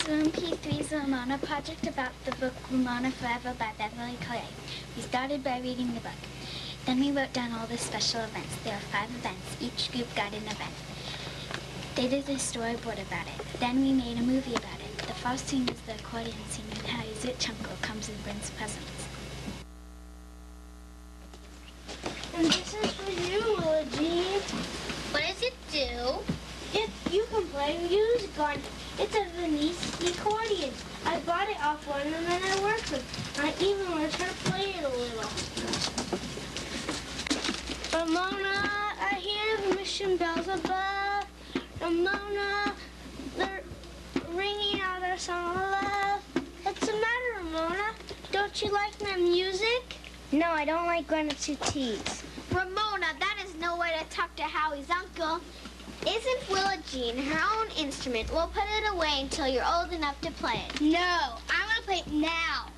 MP3's Ramona project about the book Ramona Forever by Beverly Clay. We started by reading the book. Then we wrote down all the special events. There are 5 events. Each group got an event. They did a storyboard about it. Then we made a movie about it. The first scene is the accordion scene when Harry's rich uncle comes and brings presents. And this is for you, Willa Jean. What does it do? You can play music on it. It's a Venice accordion. I bought it off one and then I worked with it. I even let her play it a little. Ramona, I hear the mission bells above. Ramona, they're ringing out our song of love. What's the matter, Ramona? Don't you like my music? No, I don't like Granite Teas. Ramona, that is no way to talk to Howie's uncle. Isn't Willa Jean her own instrument? We'll put it away until you're old enough to play it. No, I want to play it now.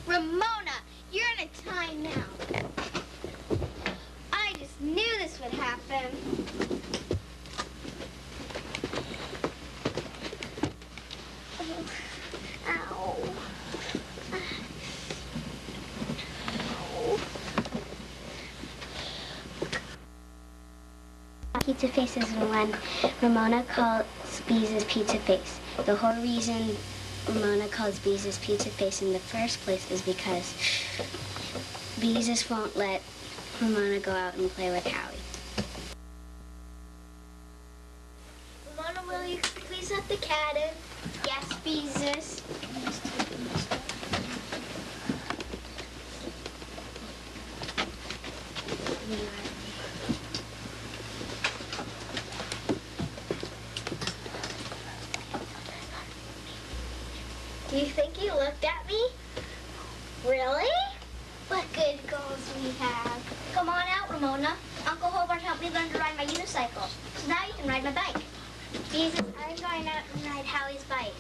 Ramona, you're in a time now. I just knew this would happen. Ow. Pizza Face is when Ramona calls Beezus Pizza Face. The whole reason Ramona calls Beezus Pizza Face in the first place is because Beezus won't let Ramona go out and play with Howie. Ramona, will you please let the cat in? Yes, Beezus. Do you think he looked at me? Really? What good girls we have. Come on out, Ramona. Uncle Hobart helped me learn to ride my unicycle. So now you can ride my bike. Jesus, I'm going out and ride Howie's bike.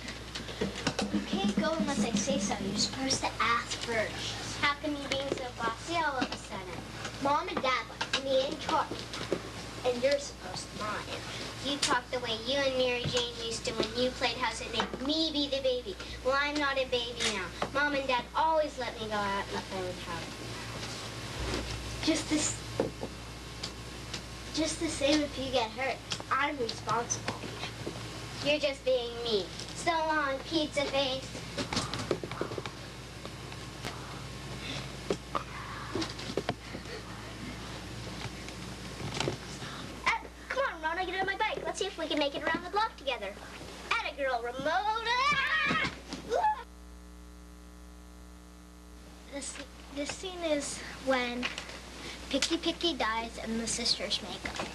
You can't go unless I say so. You're supposed to ask first. How come you being so bossy all of a sudden? Mom and Dad left me in charge. And you're supposed to mind. You talk the way you and Mary Jane used to when you played house and made me be the baby. Well, I'm not a baby now. Mom and Dad always let me go out and play with Howie. Just the same if you get hurt, I'm responsible. You're just being me. So long, Pizza Face. Come on, Ramona, get on my bike. Let's see if we can make it around the block together. Atta girl, Ramona! This scene is when Picky dies and the sisters make up.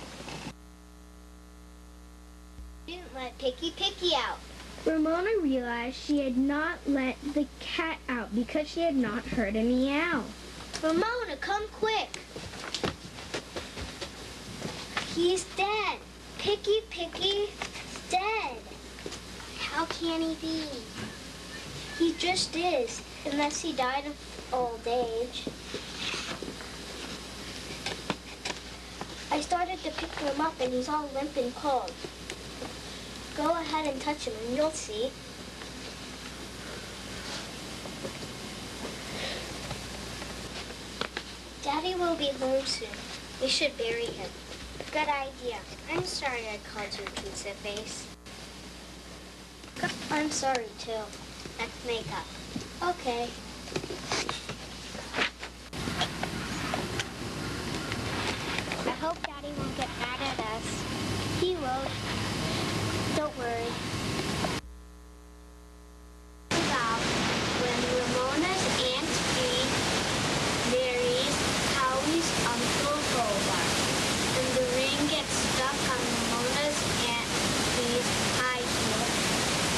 Didn't let Picky out. Ramona realized she had not let the cat out because she had not heard a meow. Ramona, come quick. He's dead. Picky's dead. How can he be? He just is, unless he died of old age. I started to pick him up and he's all limp and cold. Go ahead and touch him and you'll see. Daddy will be home soon. We should bury him. Good idea. I'm sorry I called you Pizza Face. I'm sorry too. Let's make up. Okay. I hope Daddy won't get mad at us. He won't. Don't worry. About when Ramona's Aunt Bee marries Howie's Uncle Hobart, and the ring gets stuck on Ramona's Aunt Bee's high heel,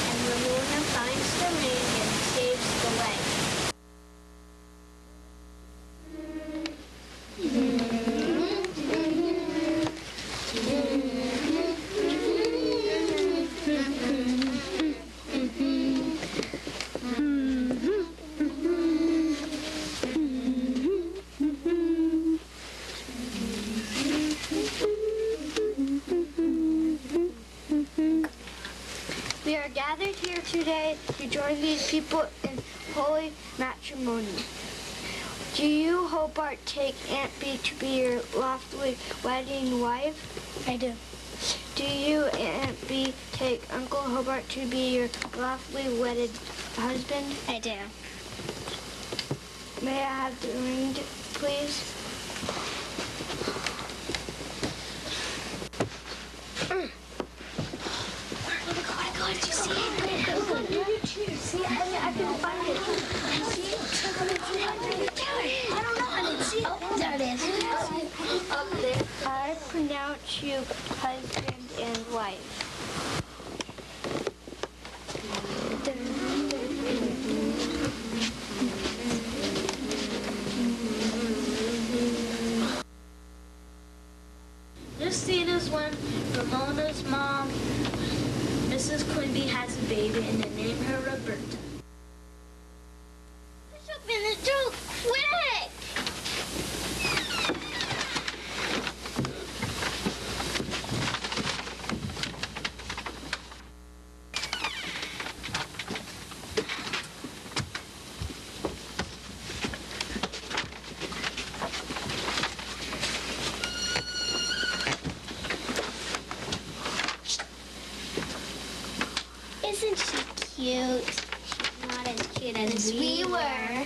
and Ramona finds the ring and saves the way. We are gathered here today to join these people in holy matrimony. Do you, Hobart, take Aunt B to be your lawfully wedding wife? I do. Do you, Aunt B, take Uncle Hobart to be your lawfully wedded husband? I do. May I have the ring, please? Did you see it? See, I couldn't find it. I don't know. I didn't see it. Oh, there it is. Up there. I pronounce you husband and wife. This scene is when Ramona's mom, Mrs. Quimby, has a baby and they name her Roberta. Push up in the door, quick! Isn't she cute? She's not as cute as we were.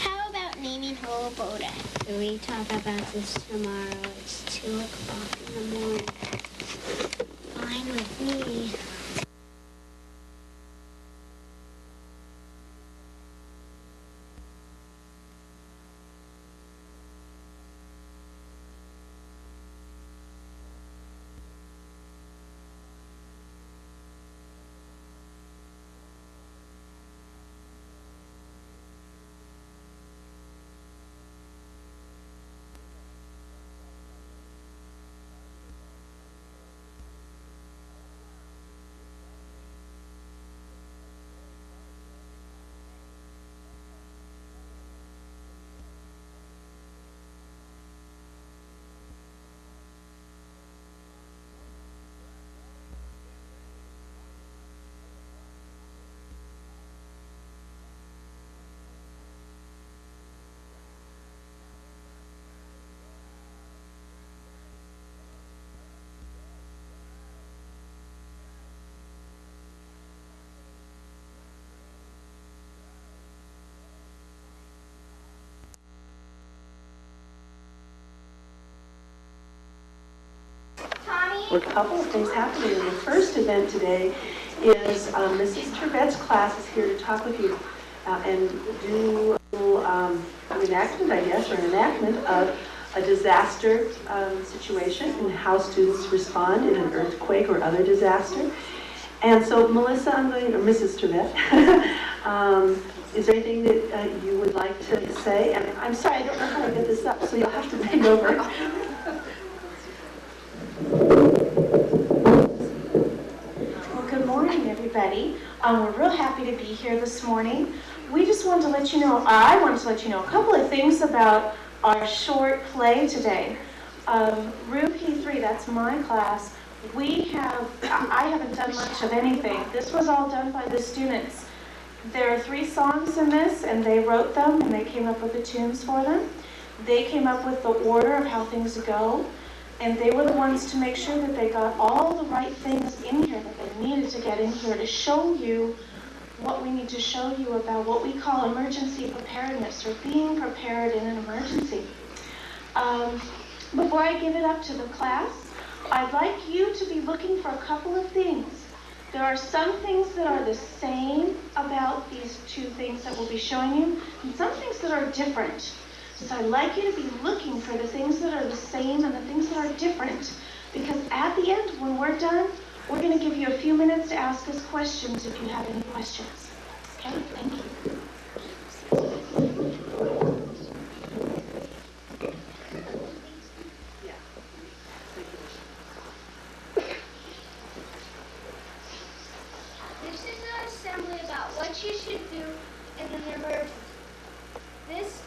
How about naming her Roberta? Can we talk about this tomorrow? It's 2 o'clock in the morning. Fine with me. Well, a couple of things happening. The first event today is Mrs. Turvette's class is here to talk with you and do a little reenactment, I guess, or an enactment of a disaster situation and how students respond in an earthquake or other disaster. And so, Melissa, or Mrs. Turvette, is there anything that you would like to say? And I'm sorry, I don't know how to get this up, so you'll have to bend over. Good morning, everybody. We're real happy to be here this morning. We just wanted to let you know, I wanted to let you know a couple of things about our short play today. Room P3, that's my class. I haven't done much of anything. This was all done by the students. There are 3 songs in this, and they wrote them, and they came up with the tunes for them. They came up with the order of how things go. And they were the ones to make sure that they got all the right things in here that they needed to get in here to show you what we need to show you about what we call emergency preparedness, or being prepared in an emergency. Before I give it up to the class, I'd like you to be looking for a couple of things. There are some things that are the same about these 2 things that we'll be showing you, and some things that are different. So I'd like you to be looking for the things that are the same and the things that are different. Because at the end, when we're done, we're going to give you a few minutes to ask us questions if you have any questions. Okay? Thank you. This is an assembly about what you should do in an emergency. This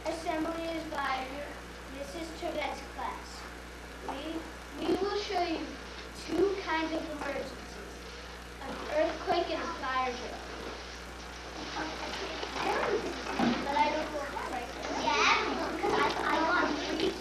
assembly is by Mrs. Turvette's class. We will show you 2 kinds of emergencies. get a fire drill. But I don't know how right now. Yeah, because I want you.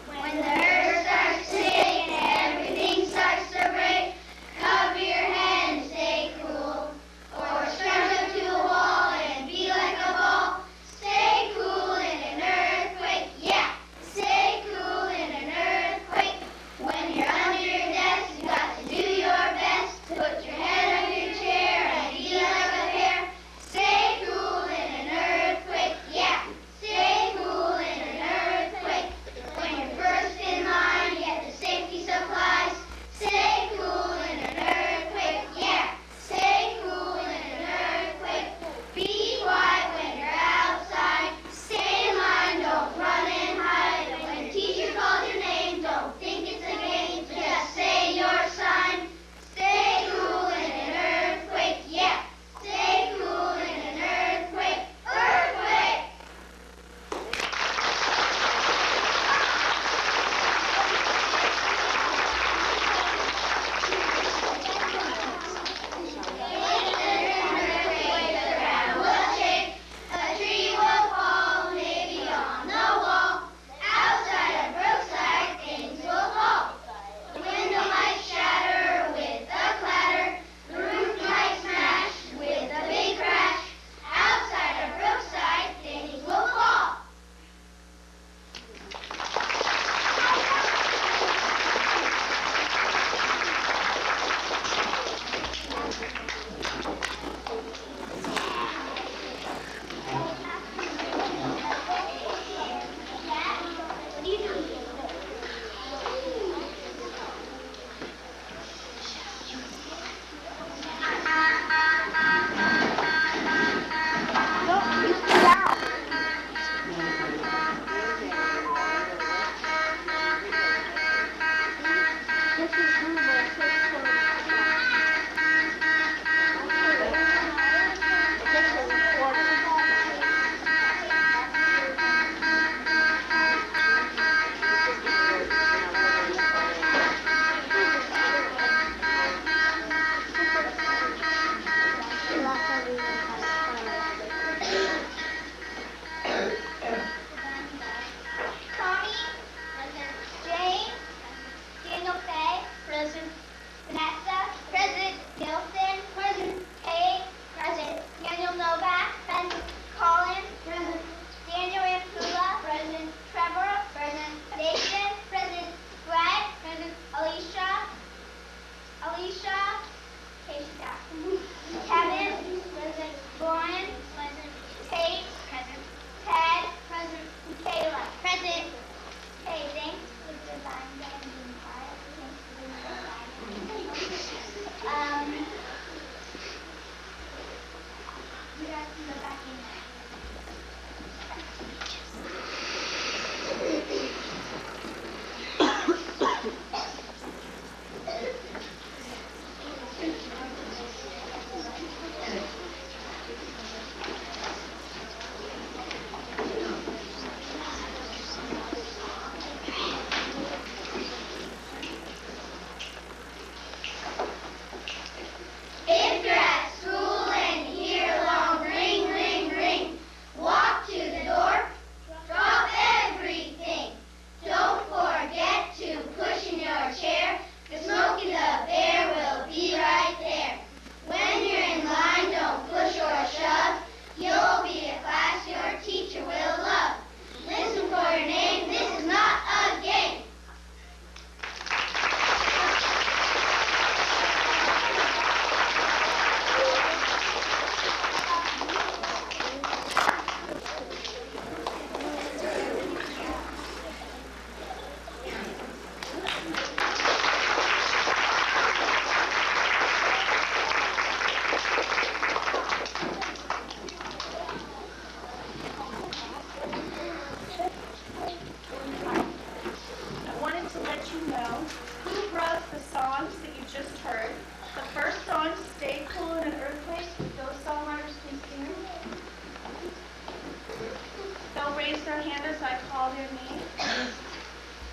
When the earth starts to shake and everything starts to break.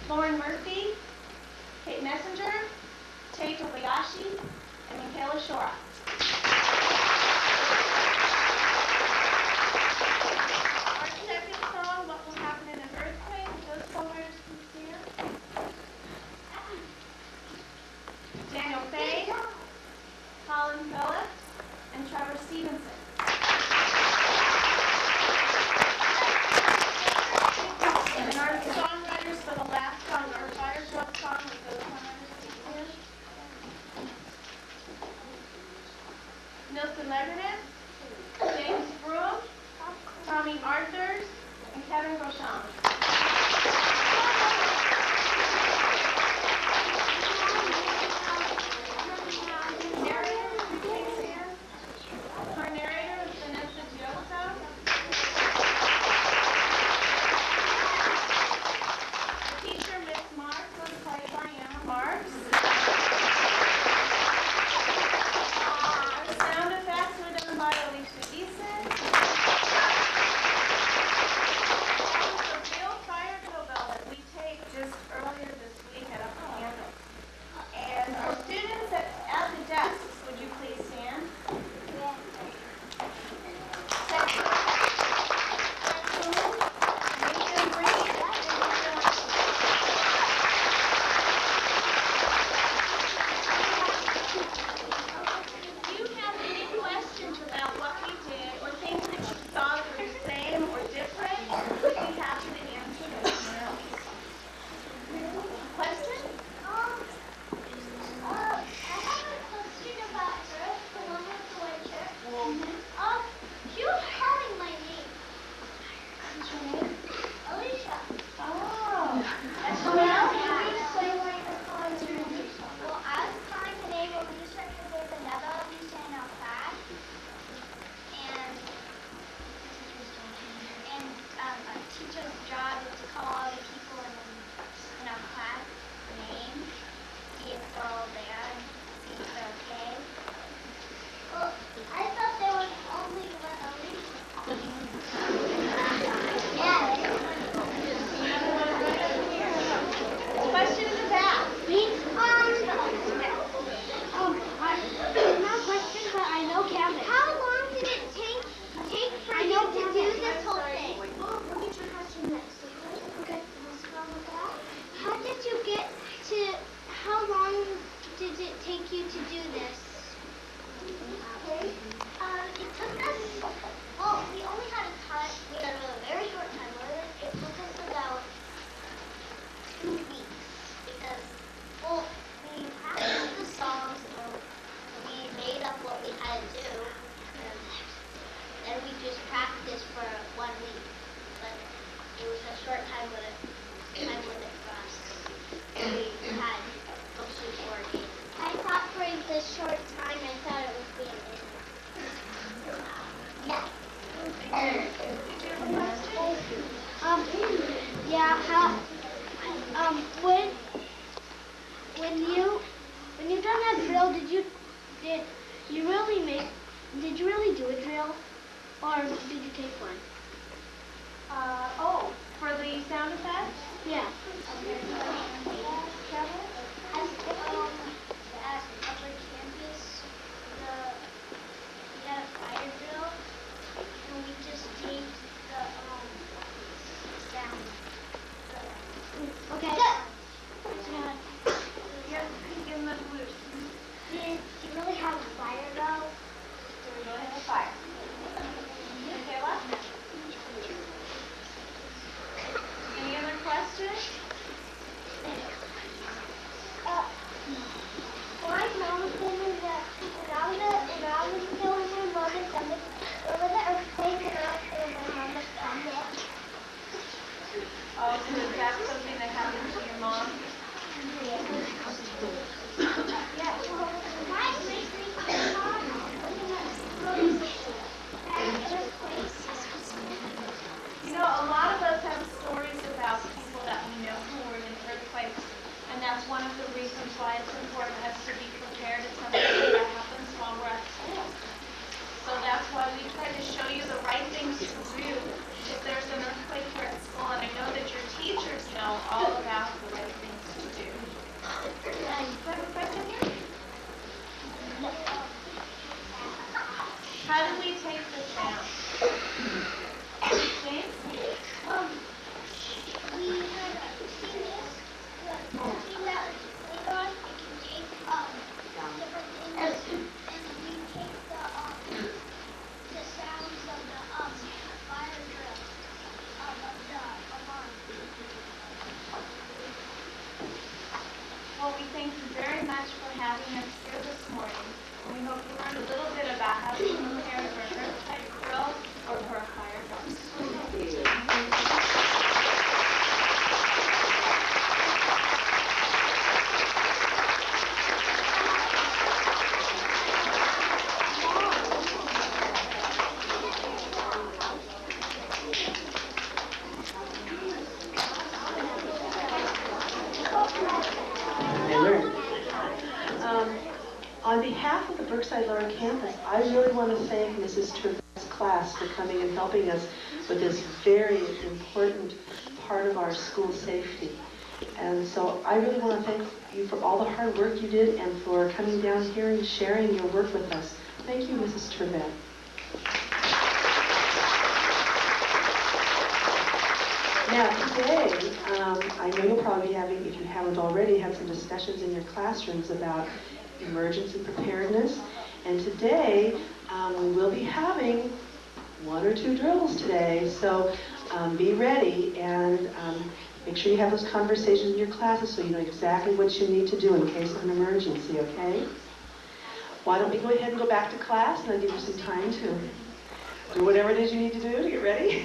Lauren Murphy, Kate Messenger, Tate Obayashi, and Michaela Shora. Our second song, What Will Happen in an Earthquake, those songwriters can stand. Daniel Fay, Colin Phillips, and Trevor Stevenson. And our songwriters for the last song, our fire truck song, with those songwriters can stand. Nilson Legerman, James Broom, Tommy Arthurs, and Kevin Beauchamp. Our narrator is Vanessa Giosa. The teacher, Miss Marks, was played by Anna Marks. Our sound effects were done by Alicia Eason. That was a real fire drill that we taped just earlier this week at a piano. And our students at the desks, would you please stand? Do you have any questions about what we did or things that you thought were the same or different? We'd be happy to answer those. Question? I have a question about Earth, the one with the white shirt. She was calling my name. What's your name? Alicia. Oh. Well, I was calling the name of Alicia because there's another Alicia in our class. And a teacher's job is to call all the people in our class names, see if they're all there, and see if they're okay. Well, I thought there was only one Alicia. Question in the back. No question, but I know Kevin. How long did it take for you to do this whole thing? We'll get your question next, okay? How did you get to, how long did it take you to do this? It took us, well, we only had a very short time with it. It took us about 2 weeks because, well, we practiced the songs, we made up what we had to do, and then we just practiced for 1 week. But it was a short time limit for us. We had mostly 4 days. I thought for the short time, I thought it was being in. Yeah. When you done that drill, did you really do a drill, or did you take one? For the sound effect? Yeah. At upper campus, we had a fire drill, and we just taped the sound. Okay. Give them the blues. Do you really have a fire though? Do we really have a fire? Michaela? Any other questions? thank you very much for having us here this morning. We hope you learned a little bit about how to prepare for an earthquake drill or for a fire drill. On behalf of the Brookside Lower Campus, I really want to thank Mrs. Turvet's class for coming and helping us with this very important part of our school safety. And so I really want to thank you for all the hard work you did and for coming down here and sharing your work with us. Thank you, Mrs. Turvet. Now today, I know you'll probably be having, if you haven't already, had some discussions in your classrooms about emergency preparedness. And today, we will be having 1 or 2 drills today. So be ready and make sure you have those conversations in your classes so you know exactly what you need to do in case of an emergency, okay? Why don't we go ahead and go back to class and I'll give you some time to do whatever it is you need to do to get ready.